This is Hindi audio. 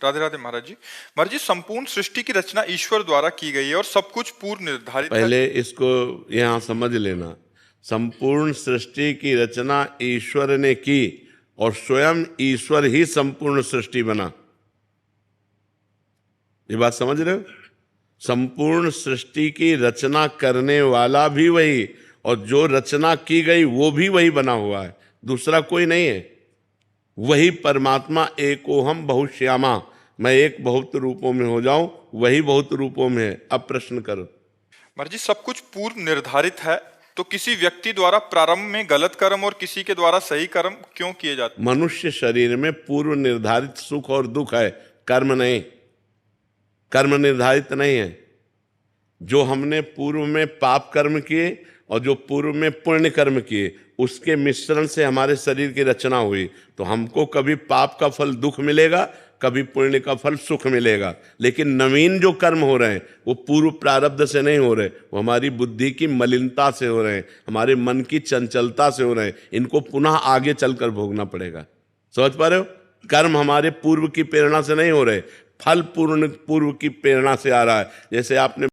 राधे राधे महाराज जी। महाराज जी, संपूर्ण सृष्टि की रचना ईश्वर द्वारा की गई है और सब कुछ पूर्व निर्धारित है। पहले इसको यहां समझ लेना। संपूर्ण सृष्टि की रचना ईश्वर ने की और स्वयं ईश्वर ही संपूर्ण सृष्टि बना। ये बात समझ रहे हो? संपूर्ण सृष्टि की रचना करने वाला भी वही और जो रचना की गई वो भी वही बना हुआ है, दूसरा कोई नहीं है। वही परमात्मा एकोहम बहुश्यामा, मैं एक बहुत रूपों में हो जाऊं, वही बहुत रूपों में है। अब प्रश्न करो। महाराज जी, सब कुछ पूर्व निर्धारित है, तो किसी व्यक्ति द्वारा प्रारंभ में गलत कर्म और किसी के द्वारा सही कर्म क्यों किए जाते? मनुष्य शरीर में पूर्व निर्धारित सुख और दुख है, कर्म नहीं। कर्म निर्धारित नहीं है। जो हमने पूर्व में पाप कर्म किए और जो पूर्व में पुण्य कर्म किए, उसके मिश्रण से हमारे शरीर की रचना हुई। तो हमको कभी पाप का फल दुख मिलेगा, कभी पुण्य का फल सुख मिलेगा। लेकिन नवीन जो कर्म हो रहे हैं वो पूर्व प्रारब्ध से नहीं हो रहे, वो हमारी बुद्धि की मलिनता से हो रहे हैं, हमारे मन की चंचलता से हो रहे हैं। इनको पुनः आगे चलकर भोगना पड़ेगा। समझ पा रहे हो? कर्म हमारे पूर्व की प्रेरणा से नहीं हो रहे, फल पूर्व की प्रेरणा से आ रहा है। जैसे आपने